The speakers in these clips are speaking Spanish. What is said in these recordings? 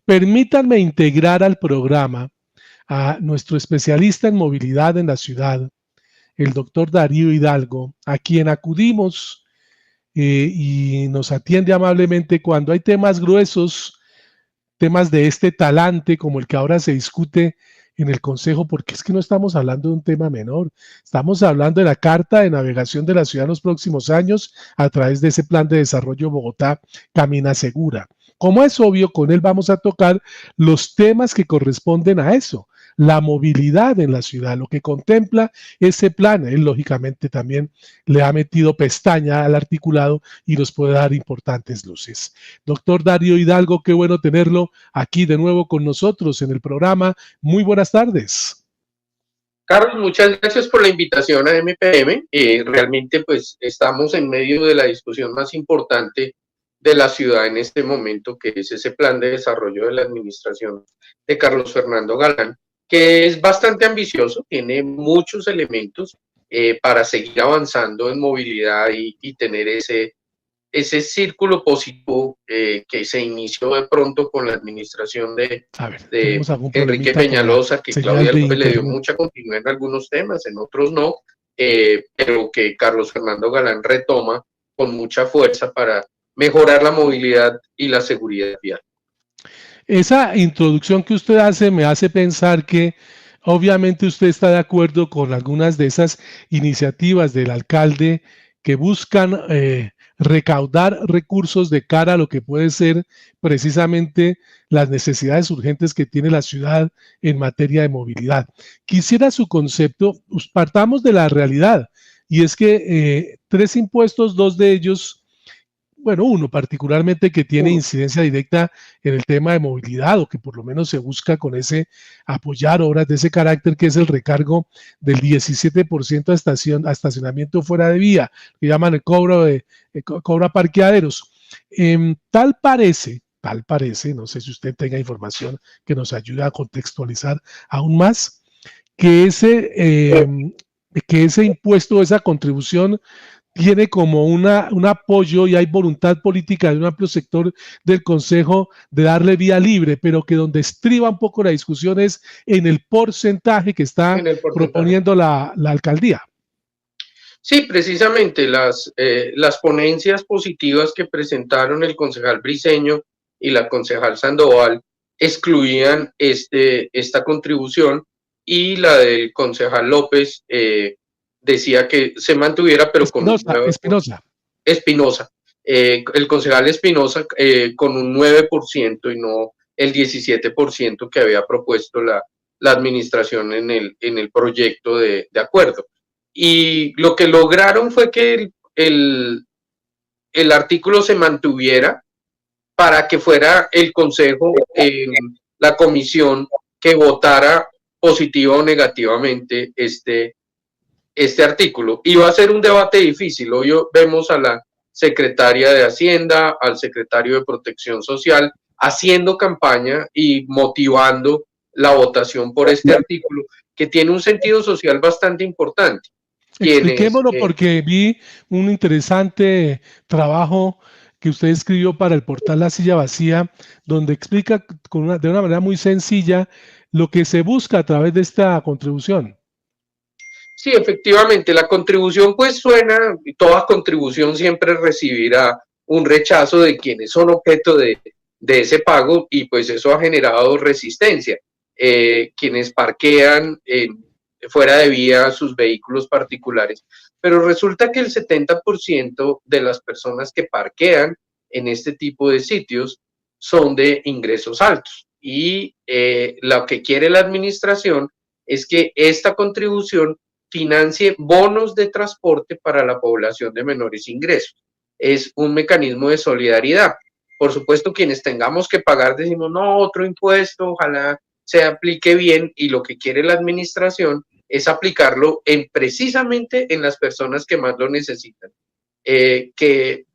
Permítanme integrar al programa a nuestro especialista en movilidad en la ciudad, el doctor Darío Hidalgo, a quien acudimos y nos atiende amablemente cuando hay temas gruesos, temas de este talante como el que ahora se discute en el Consejo, porque es que no estamos hablando de un tema menor, estamos hablando de la carta de navegación de la ciudad en los próximos años a través de ese plan de desarrollo Bogotá Camina Segura. Como es obvio, con él vamos a tocar los temas que corresponden a eso, la movilidad en la ciudad, lo que contempla ese plan. Él lógicamente también le ha metido pestaña al articulado y nos puede dar importantes luces. Doctor Darío Hidalgo, qué bueno tenerlo aquí de nuevo con nosotros en el programa. Muy buenas tardes. Carlos, muchas gracias por la invitación a MPM. Realmente pues estamos en medio de la discusión más importante de la ciudad en este momento, que es ese plan de desarrollo de la administración de Carlos Fernando Galán, que es bastante ambicioso, tiene muchos elementos para seguir avanzando en movilidad y tener ese círculo positivo que se inició de pronto con la administración de Enrique Peñalosa, que Claudia López le dio mucha continuidad en algunos temas, en otros no, pero que Carlos Fernando Galán retoma con mucha fuerza para mejorar la movilidad y la seguridad vial. Esa introducción que usted hace me hace pensar que obviamente usted está de acuerdo con algunas de esas iniciativas del alcalde que buscan recaudar recursos de cara a lo que puede ser precisamente las necesidades urgentes que tiene la ciudad en materia de movilidad. Quisiera su concepto, partamos de la realidad, y es que 3 impuestos, 2 de ellos, bueno, uno particularmente que tiene incidencia directa en el tema de movilidad, o que por lo menos se busca con ese apoyar obras de ese carácter, que es el recargo del 17% a estacionamiento fuera de vía, que llaman el cobro a parqueaderos. Tal parece, no sé si usted tenga información que nos ayude a contextualizar aún más, que ese impuesto, esa contribución tiene como un apoyo y hay voluntad política de un amplio sector del Consejo de darle vía libre, pero que donde estriba un poco la discusión es en el porcentaje que está proponiendo la alcaldía. Sí, precisamente las ponencias positivas que presentaron el concejal Briceño y la concejal Sandoval excluían esta contribución, y la del concejal López decía que se mantuviera, pero Espinosa. El concejal Espinosa con un 9% y no el 17% que había propuesto la administración en el proyecto de acuerdo. Y lo que lograron fue que el artículo se mantuviera para que fuera el Consejo, la comisión, que votara positiva o negativamente este artículo. Y va a ser un debate difícil. Hoy vemos a la secretaria de Hacienda, al secretario de Protección Social, haciendo campaña y motivando la votación por este artículo, que tiene un sentido social bastante importante. Expliquémoslo porque vi un interesante trabajo que usted escribió para el portal La Silla Vacía, donde explica de una manera muy sencilla lo que se busca a través de esta contribución. Sí, efectivamente, la contribución pues suena, toda contribución siempre recibirá un rechazo de quienes son objeto de ese pago, y pues eso ha generado resistencia. Quienes parquean fuera de vía sus vehículos particulares, pero resulta que el 70% de las personas que parquean en este tipo de sitios son de ingresos altos, y lo que quiere la administración es que esta contribución financie bonos de transporte para la población de menores ingresos. Es un mecanismo de solidaridad. Por supuesto, quienes tengamos que pagar decimos, no, otro impuesto, ojalá se aplique bien, y lo que quiere la administración es aplicarlo precisamente en las personas que más lo necesitan. Que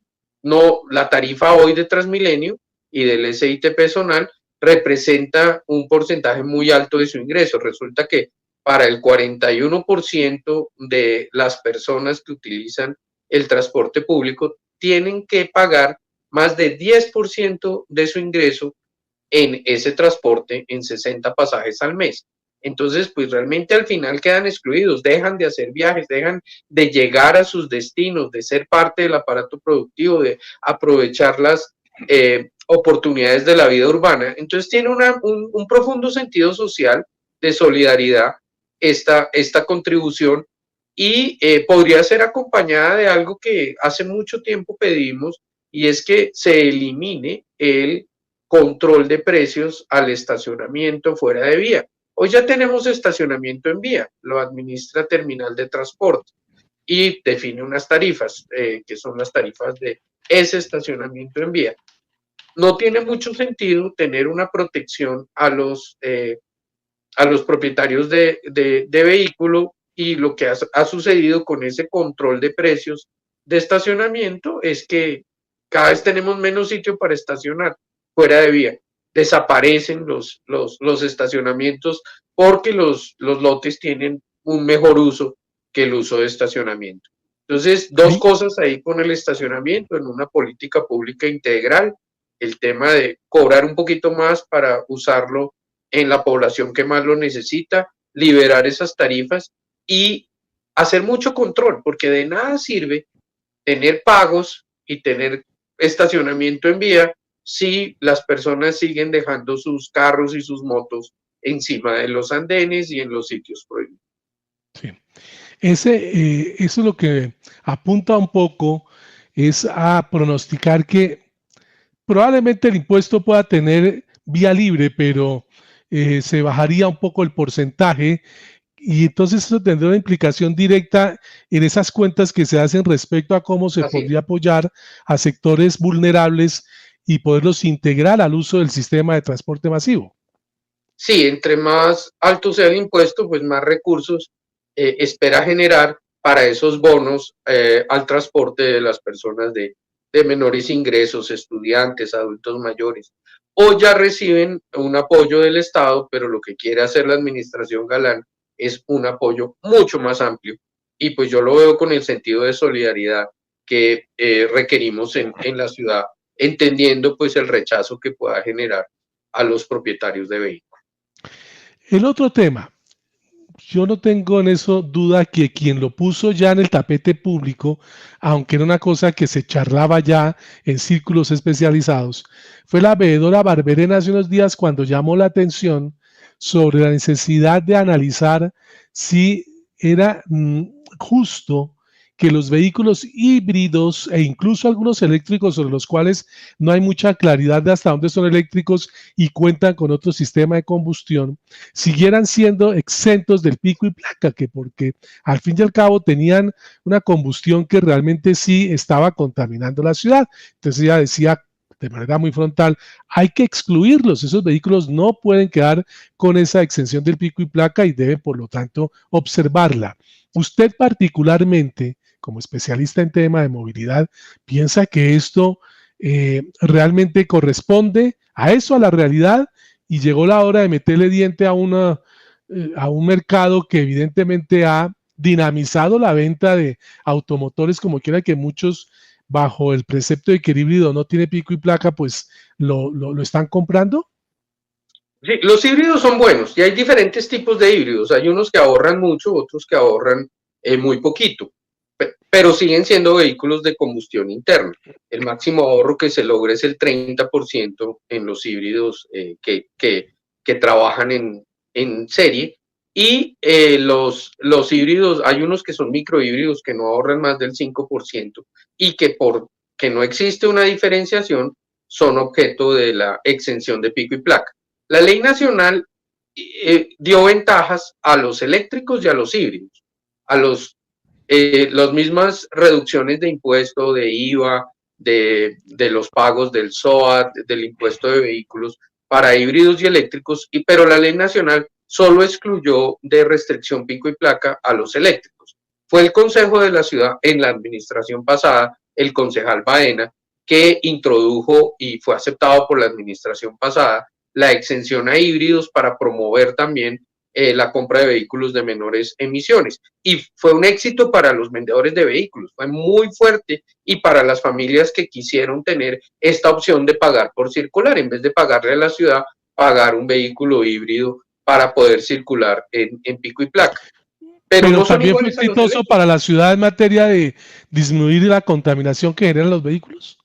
no, la tarifa hoy de Transmilenio y del SIT personal representa un porcentaje muy alto de su ingreso. Resulta que para el 41% de las personas que utilizan el transporte público tienen que pagar más de 10% de su ingreso en ese transporte en 60 pasajes al mes. Entonces, pues realmente al final quedan excluidos, dejan de hacer viajes, dejan de llegar a sus destinos, de ser parte del aparato productivo, de aprovechar las oportunidades de la vida urbana. Entonces tiene un profundo sentido social de solidaridad esta contribución y podría ser acompañada de algo que hace mucho tiempo pedimos, y es que se elimine el control de precios al estacionamiento fuera de vía. Hoy ya tenemos estacionamiento en vía, lo administra Terminal de Transporte y define unas tarifas, que son las tarifas de ese estacionamiento en vía. No tiene mucho sentido tener una protección a los propietarios de vehículo, y lo que ha sucedido con ese control de precios de estacionamiento es que cada vez tenemos menos sitio para estacionar fuera de vía. Desaparecen los estacionamientos porque los lotes tienen un mejor uso que el uso de estacionamiento. Entonces, dos cosas ahí con el estacionamiento en una política pública integral: el tema de cobrar un poquito más para usarlo en la población que más lo necesita, liberar esas tarifas y hacer mucho control, porque de nada sirve tener pagos y tener estacionamiento en vía si las personas siguen dejando sus carros y sus motos encima de los andenes y en los sitios prohibidos. Sí. Eso es lo que apunta un poco, es a pronosticar que probablemente el impuesto pueda tener vía libre, pero se bajaría un poco el porcentaje, y entonces eso tendrá una implicación directa en esas cuentas que se hacen respecto a cómo se podría apoyar a sectores vulnerables y poderlos integrar al uso del sistema de transporte masivo. Sí, entre más alto sea el impuesto, pues más recursos espera generar para esos bonos al transporte de las personas de menores ingresos, estudiantes, adultos mayores, o ya reciben un apoyo del Estado, pero lo que quiere hacer la administración Galán es un apoyo mucho más amplio, y pues yo lo veo con el sentido de solidaridad que requerimos en la ciudad, entendiendo pues el rechazo que pueda generar a los propietarios de vehículos. El otro tema, yo no tengo en eso duda que quien lo puso ya en el tapete público, aunque era una cosa que se charlaba ya en círculos especializados, fue la veedora Barberena hace unos días, cuando llamó la atención sobre la necesidad de analizar si era justo que los vehículos híbridos e incluso algunos eléctricos, sobre los cuales no hay mucha claridad de hasta dónde son eléctricos y cuentan con otro sistema de combustión, siguieran siendo exentos del pico y placa, que porque al fin y al cabo tenían una combustión que realmente sí estaba contaminando la ciudad. Entonces ella decía de manera muy frontal, hay que excluirlos, esos vehículos no pueden quedar con esa exención del pico y placa y debe, por lo tanto, observarla. Usted particularmente, como especialista en tema de movilidad, piensa que esto realmente corresponde a eso, a la realidad, y llegó la hora de meterle diente a un mercado que evidentemente ha dinamizado la venta de automotores, como quiera que muchos, bajo el precepto de que el híbrido no tiene pico y placa, pues lo están comprando? Sí, los híbridos son buenos y hay diferentes tipos de híbridos. Hay unos que ahorran mucho, otros que ahorran muy poquito, pero siguen siendo vehículos de combustión interna. El máximo ahorro que se logra es el 30% en los híbridos que trabajan en serie, y los híbridos, hay unos que son microhíbridos que no ahorran más del 5%, y que porque no existe una diferenciación son objeto de la exención de pico y placa. La ley nacional dio ventajas a los eléctricos y a los híbridos, a las mismas reducciones de impuesto, de IVA, de los pagos del SOAT, del impuesto de vehículos para híbridos y eléctricos, pero la ley nacional solo excluyó de restricción pico y placa a los eléctricos. Fue el Consejo de la Ciudad en la administración pasada, el concejal Baena, que introdujo y fue aceptado por la administración pasada la exención a híbridos para promover también la compra de vehículos de menores emisiones. Y fue un éxito para los vendedores de vehículos, fue muy fuerte, y para las familias que quisieron tener esta opción de pagar por circular, en vez de pagarle a la ciudad, pagar un vehículo híbrido para poder circular en pico y placa. Pero no son también fue iguales a los exitoso eléctricos. para la ciudad en materia de disminuir la contaminación que generan los vehículos.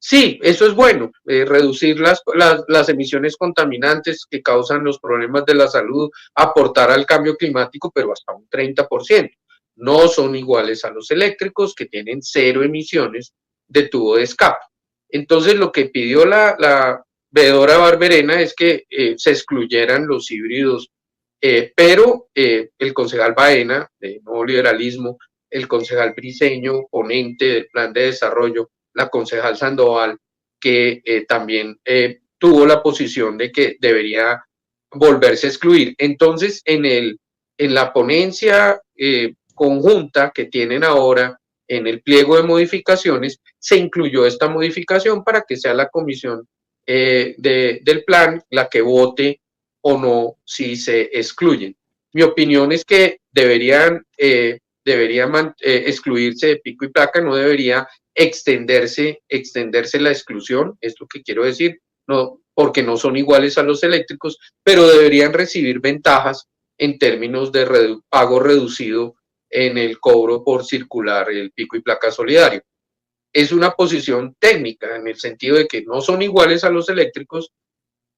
Sí, eso es bueno, reducir las emisiones contaminantes que causan los problemas de la salud, aportar al cambio climático, pero hasta un 30%. No son iguales a los eléctricos, que tienen cero emisiones de tubo de escape. Entonces, lo que pidió la veedora Barberena es que se excluyeran los híbridos, pero el concejal Baena, de Nuevo Liberalismo, el concejal Briceño, ponente del plan de desarrollo, la concejal Sandoval, que también tuvo la posición de que debería volverse a excluir. Entonces, en la ponencia conjunta que tienen ahora, en el pliego de modificaciones, se incluyó esta modificación para que sea la comisión del plan la que vote o no si se excluyen. Mi opinión es que debería excluirse de pico y placa, no debería extenderse la exclusión, es lo que quiero decir, no, porque no son iguales a los eléctricos, pero deberían recibir ventajas en términos de pago reducido en el cobro por circular el pico y placa solidario. Es una posición técnica en el sentido de que no son iguales a los eléctricos,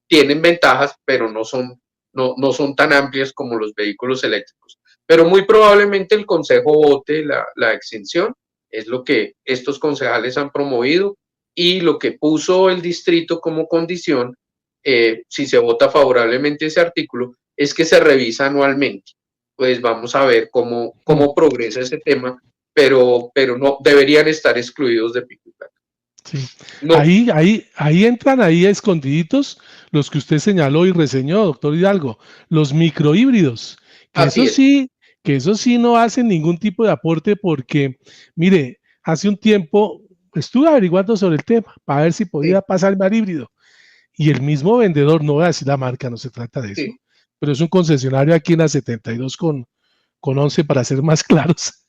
tienen ventajas, pero no son tan amplias como los vehículos eléctricos. Pero muy probablemente el Consejo vote la exención, es lo que estos concejales han promovido, y lo que puso el distrito como condición, si se vota favorablemente ese artículo, es que se revisa anualmente. Pues vamos a ver cómo progresa ese tema, pero no deberían estar excluidos de pico y placa. Sí. No. Ahí entran ahí escondiditos los que usted señaló y reseñó, doctor Hidalgo, los microhíbridos, que eso sí no hacen ningún tipo de aporte, porque, mire, hace un tiempo estuve averiguando sobre el tema para ver si podía pasarme al híbrido, y el mismo vendedor, no voy a decir la marca, no se trata de eso, pero es un concesionario aquí en la 72 con 11 para ser más claros,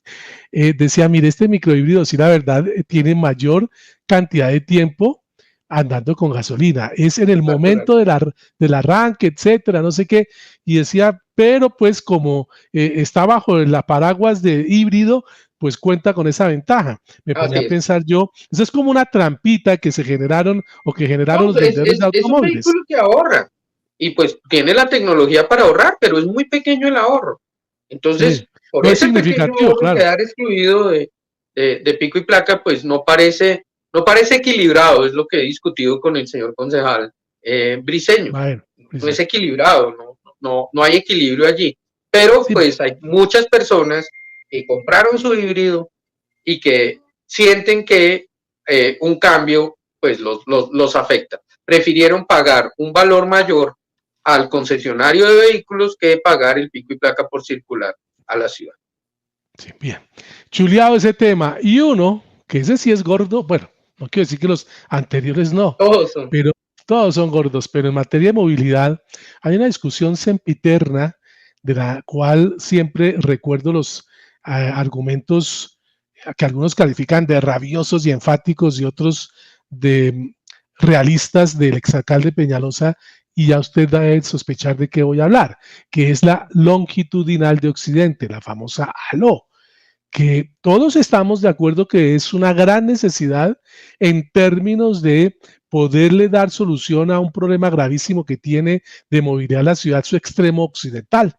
decía, mire, este microhíbrido sí la verdad tiene mayor cantidad de tiempo andando con gasolina, es en el momento del arranque, etcétera, no sé qué, y decía, pero pues como está bajo la paraguas de híbrido, pues cuenta con esa ventaja. Me ponía a pensar yo, eso es como una trampita que se generaron o que generaron los vendedores de automóviles. Es un vehículo que ahorra, y pues tiene la tecnología para ahorrar, pero es muy pequeño el ahorro. Entonces, por no ese pequeño ahorro, quedar excluido de pico y placa, pues no parece equilibrado, es lo que he discutido con el señor concejal Briceño. No es equilibrado, no hay equilibrio allí. Pero pues hay muchas personas que compraron su híbrido y que sienten que un cambio pues los afecta. Prefirieron pagar un valor mayor al concesionario de vehículos que pagar el pico y placa por circular a la ciudad. Sí, bien. Chuleado ese tema. Y uno, que ese sí es gordo, bueno, no quiero decir que los anteriores no, pero todos son gordos, pero en materia de movilidad hay una discusión sempiterna de la cual siempre recuerdo los argumentos que algunos califican de rabiosos y enfáticos y otros de realistas del exalcalde Peñalosa, y ya usted debe sospechar de qué voy a hablar, que es la longitudinal de Occidente, la famosa ALO, que todos estamos de acuerdo que es una gran necesidad en términos de poderle dar solución a un problema gravísimo que tiene de movilidad la ciudad, su extremo occidental.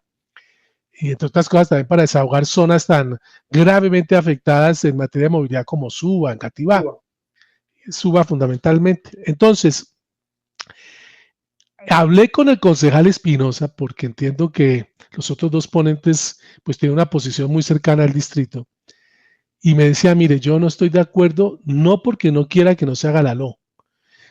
Y entre otras cosas también para desahogar zonas tan gravemente afectadas en materia de movilidad como Suba, Engativá. Suba fundamentalmente. Entonces, hablé con el concejal Espinosa porque entiendo que los otros dos ponentes pues tienen una posición muy cercana al distrito, y me decía, mire, yo no estoy de acuerdo, no porque no quiera que no se haga la ALO,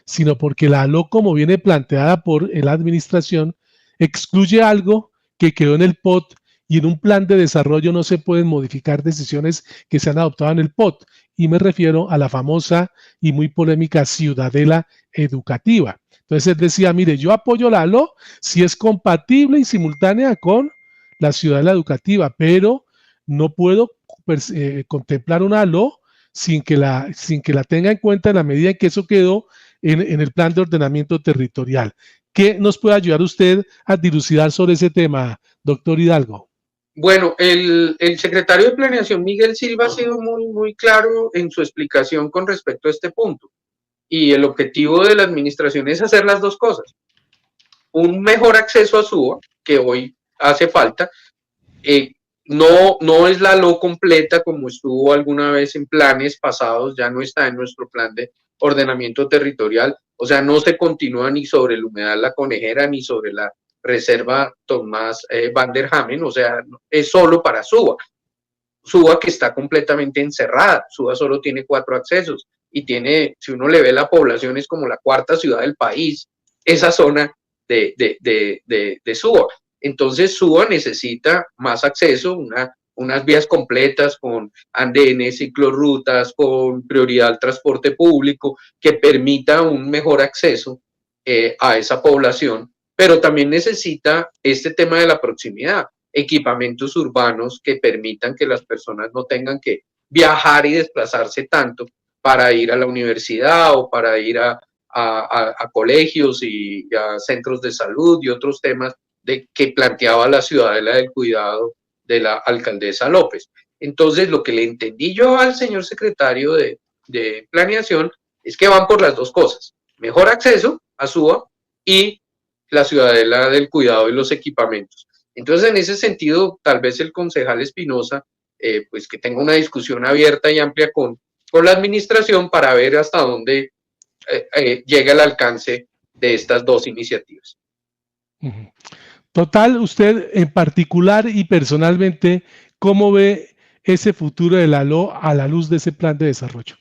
sino porque la ALO, como viene planteada por la administración, excluye algo que quedó en el POT, y en un plan de desarrollo no se pueden modificar decisiones que se han adoptado en el POT, y me refiero a la famosa y muy polémica ciudadela educativa. Entonces él decía, mire, yo apoyo la ALO si es compatible y simultánea con la ciudadela educativa, pero no puedo contemplar una ALO sin que la tenga en cuenta en la medida en que eso quedó en el plan de ordenamiento territorial. ¿Qué nos puede ayudar usted a dilucidar sobre ese tema, doctor Hidalgo? Bueno, el secretario de Planeación, Miguel Silva, ha sido muy claro en su explicación con respecto a este punto. Y el objetivo de la administración es hacer las dos cosas. Un mejor acceso a SUA, que hoy hace falta. No es la LO completa como estuvo alguna vez en planes pasados, ya no está en nuestro plan de ordenamiento territorial, o sea, no se continúa ni sobre el humedal La Conejera ni sobre la reserva Tomás Van der Hamen, o sea, es solo para SUA. SUA que está completamente encerrada, SUA solo tiene 4 accesos y tiene, si uno le ve la población, es como la 4ª ciudad del país, esa zona de SUA. Entonces SUA necesita más acceso, unas vías completas con andenes, ciclorrutas, con prioridad al transporte público, que permita un mejor acceso a esa población, pero también necesita este tema de la proximidad, equipamientos urbanos que permitan que las personas no tengan que viajar y desplazarse tanto para ir a la universidad o para ir a colegios y a centros de salud y otros temas que planteaba la ciudadela del cuidado de la alcaldesa López. Entonces, lo que le entendí yo al señor secretario de Planeación es que van por las dos cosas, mejor acceso a SUA y la ciudadela del cuidado y los equipamientos. Entonces, en ese sentido, tal vez el concejal Espinosa, pues que tenga una discusión abierta y amplia con la administración para ver hasta dónde llega el alcance de estas dos iniciativas. Total, usted en particular y personalmente, ¿cómo ve ese futuro de la LO a la luz de ese plan de desarrollo?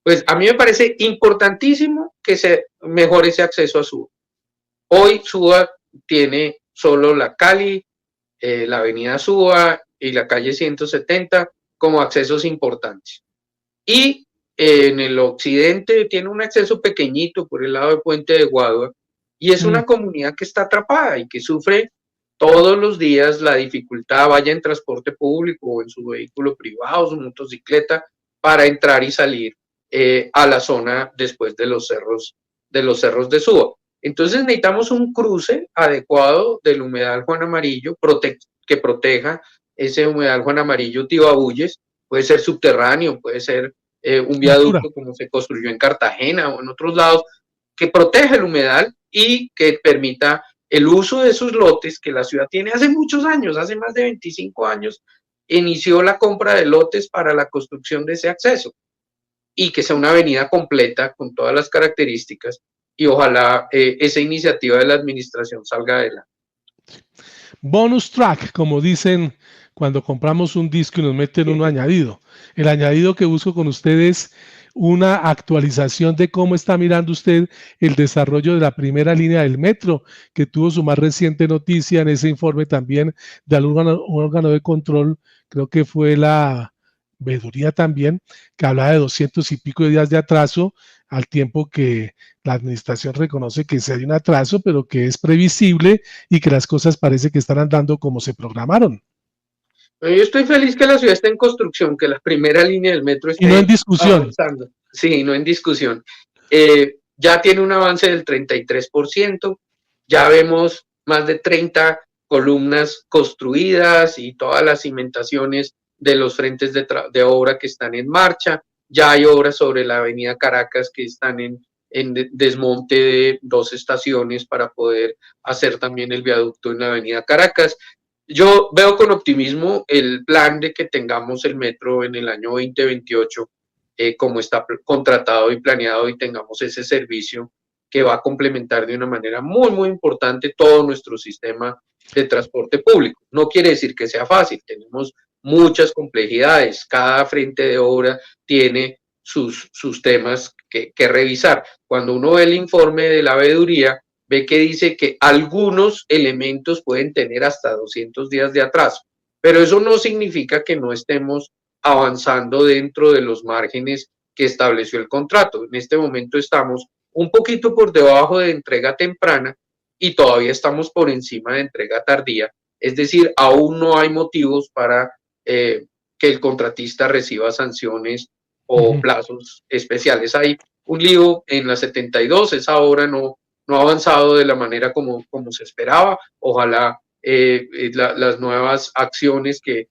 Pues a mí me parece importantísimo que se mejore ese acceso a SUA. Hoy SUA tiene solo la Cali, la avenida SUA y la calle 170 como accesos importantes. Y en el occidente tiene un acceso pequeñito por el lado del puente de Guadua y es una comunidad que está atrapada y que sufre todos los días la dificultad, vaya en transporte público o en su vehículo privado, su motocicleta, para entrar y salir a la zona después de los cerros de Suba. Entonces necesitamos un cruce adecuado del humedal Juan Amarillo que proteja ese humedal Juan Amarillo Tibabuyes, puede ser subterráneo, puede ser un viaducto como se construyó en Cartagena o en otros lados, que proteja el humedal y que permita el uso de esos lotes que la ciudad tiene hace muchos años, hace más de 25 años, inició la compra de lotes para la construcción de ese acceso y que sea una avenida completa con todas las características y ojalá esa iniciativa de la administración salga adelante. Bonus track, como dicen cuando compramos un disco y nos meten uno añadido. El añadido que busco con ustedes una actualización de cómo está mirando usted el desarrollo de la primera línea del metro, que tuvo su más reciente noticia en ese informe también de algún órgano de control, creo que fue la veeduría también, que hablaba de 200 y pico de días de atraso, al tiempo que la administración reconoce que sí hay un atraso, pero que es previsible y que las cosas parece que están andando como se programaron. Yo estoy feliz que la ciudad esté en construcción, que la primera línea del metro esté y no en discusión. Avanzando. Sí, no en discusión. Ya tiene un avance del 33%, ya vemos más de 30 columnas construidas y todas las cimentaciones de los frentes de obra que están en marcha. Ya hay obras sobre la avenida Caracas que están en desmonte de 2 estaciones para poder hacer también el viaducto en la avenida Caracas. Yo veo con optimismo el plan de que tengamos el metro en el año 2028 como está contratado y planeado y tengamos ese servicio que va a complementar de una manera muy importante todo nuestro sistema de transporte público. No quiere decir que sea fácil, tenemos muchas complejidades, cada frente de obra tiene sus temas que revisar. Cuando uno ve el informe de la veeduría, ve que dice que algunos elementos pueden tener hasta 200 días de atraso, pero eso no significa que no estemos avanzando dentro de los márgenes que estableció el contrato. En este momento estamos un poquito por debajo de entrega temprana y todavía estamos por encima de entrega tardía, Es decir, aún no hay motivos para que el contratista reciba sanciones o plazos especiales. Hay un lío en la 72, esa obra no ha avanzado de la manera como se esperaba. Ojalá las nuevas acciones que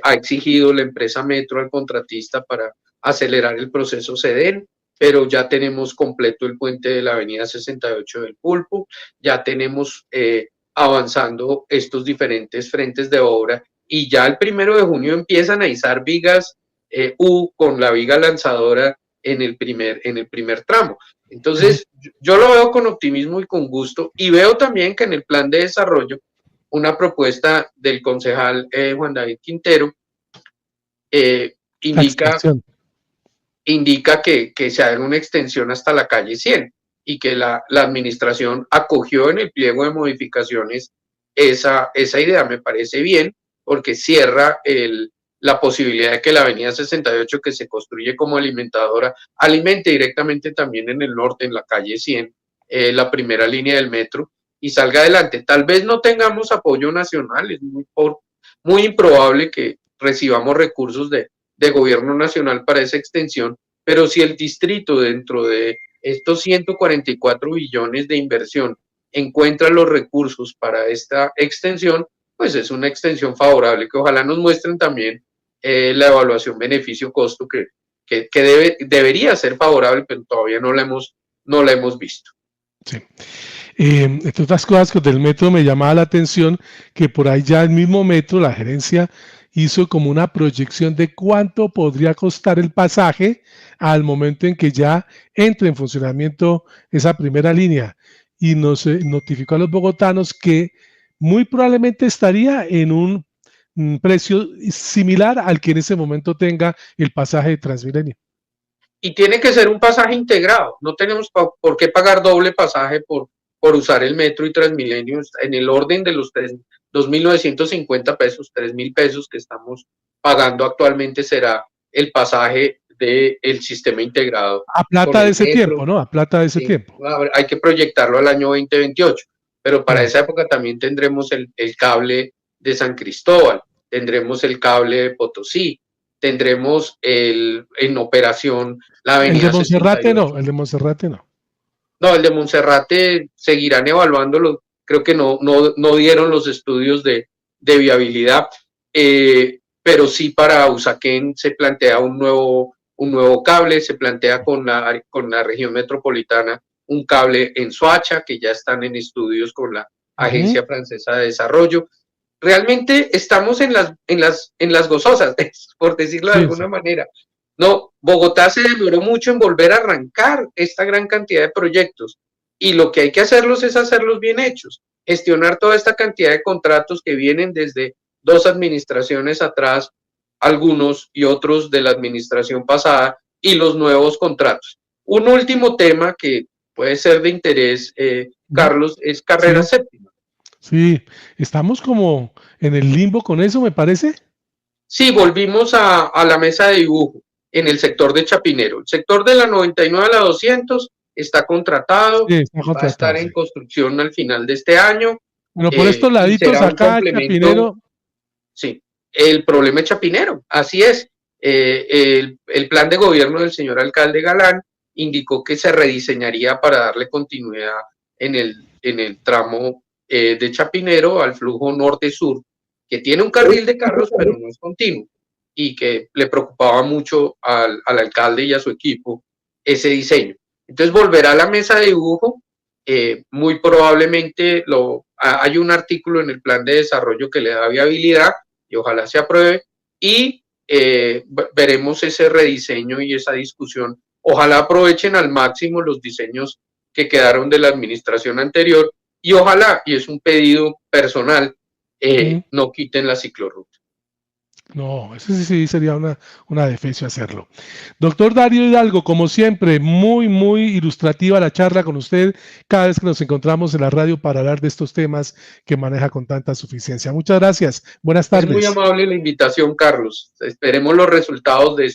ha exigido la empresa Metro al contratista para acelerar el proceso se den, pero ya tenemos completo el puente de la avenida 68 del Pulpo, ya tenemos avanzando estos diferentes frentes de obra y ya el 1 de junio empiezan a izar vigas U con la viga lanzadora en el primer tramo. Entonces, yo lo veo con optimismo y con gusto, y veo también que en el plan de desarrollo, una propuesta del concejal Juan David Quintero indica que se haga una extensión hasta la calle 100 y que la administración acogió en el pliego de modificaciones esa idea. Me parece bien porque cierra la posibilidad de que la avenida 68, que se construye como alimentadora, alimente directamente también en el norte, en la calle 100, la primera línea del metro, y salga adelante. Tal vez no tengamos apoyo nacional, es muy improbable que recibamos recursos de gobierno nacional para esa extensión, pero si el distrito dentro de estos 144 billones de inversión encuentra los recursos para esta extensión, pues es una extensión favorable, que ojalá nos muestren también la evaluación beneficio-costo que debería ser favorable, pero todavía no la hemos visto. Sí. Entre otras cosas que del metro me llamaba la atención que por ahí ya el mismo metro, la gerencia hizo como una proyección de cuánto podría costar el pasaje al momento en que ya entre en funcionamiento esa primera línea, y nos notificó a los bogotanos que muy probablemente estaría en un precio similar al que en ese momento tenga el pasaje de Transmilenio. Y tiene que ser un pasaje integrado, no tenemos por qué pagar doble pasaje por usar el metro y Transmilenio, en el orden de los 2.950 pesos, 3.000 pesos que estamos pagando actualmente será el pasaje del sistema integrado. A plata de ese tiempo, ¿no? A plata de ese tiempo. Hay que proyectarlo al año 2028, pero para esa época también tendremos el cable de San Cristóbal, tendremos el cable de Potosí, tendremos en operación la avenida. El de Monserrate no, el de Monserrate no. No, el de Monserrate seguirán evaluándolo, creo que no dieron los estudios de viabilidad, pero sí para Usaquén se plantea un nuevo cable, se plantea con la región metropolitana un cable en Soacha, que ya están en estudios con la Agencia Francesa de Desarrollo. Realmente estamos en las gozosas, por decirlo de alguna manera. No, Bogotá se demoró mucho en volver a arrancar esta gran cantidad de proyectos, y lo que hay que hacerlos es hacerlos bien hechos, gestionar toda esta cantidad de contratos que vienen desde 2 administraciones atrás, algunos y otros de la administración pasada, y los nuevos contratos. Un último tema que puede ser de interés, Carlos, es carrera séptima. Sí, estamos como en el limbo con eso, me parece. Sí, volvimos a la mesa de dibujo en el sector de Chapinero. El sector de la 99 a la 200 está contratado, va a estar en construcción al final de este año. Bueno, por estos laditos acá, Chapinero. Sí, el problema es Chapinero, así es. El plan de gobierno del señor alcalde Galán indicó que se rediseñaría para darle continuidad en el tramo de Chapinero al flujo norte-sur, que tiene un carril de carros, pero no es continuo, y que le preocupaba mucho al alcalde y a su equipo ese diseño. Entonces volverá a la mesa de dibujo, muy probablemente hay un artículo en el plan de desarrollo que le da viabilidad y ojalá se apruebe, y veremos ese rediseño y esa discusión. Ojalá aprovechen al máximo los diseños que quedaron de la administración anterior, y ojalá, y es un pedido personal, no quiten la ciclorruta. No, eso sí sería una defecio hacerlo. Doctor Darío Hidalgo, como siempre, muy ilustrativa la charla con usted cada vez que nos encontramos en la radio para hablar de estos temas que maneja con tanta suficiencia. Muchas gracias. Buenas tardes. Es muy amable la invitación, Carlos. Esperemos los resultados de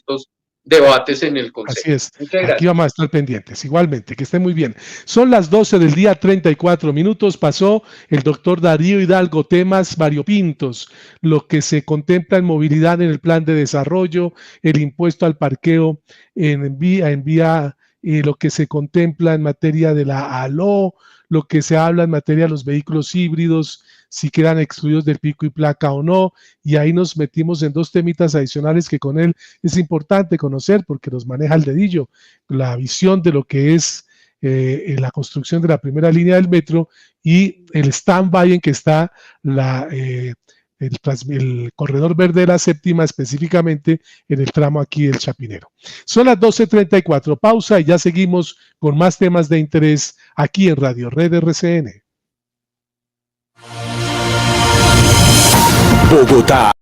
debates en el Consejo. Así es. Muchas Aquí gracias. vamos a estar pendientes. Igualmente, que estén muy bien. Son las 12 del día, 34 minutos. Pasó el doctor Darío Hidalgo, temas variopintos, lo que se contempla en movilidad en el plan de desarrollo, el impuesto al parqueo en vía, lo que se contempla en materia de la ALO, lo que se habla en materia de los vehículos híbridos, si quedan excluidos del pico y placa o no, y ahí nos metimos en dos temitas adicionales que con él es importante conocer porque nos maneja el dedillo, la visión de lo que es la construcción de la primera línea del metro y el stand-by en que está el corredor verde de la séptima, específicamente en el tramo aquí del Chapinero. Son las 12:34, pausa y ya seguimos con más temas de interés aquí en Radio Red RCN. Bogotá.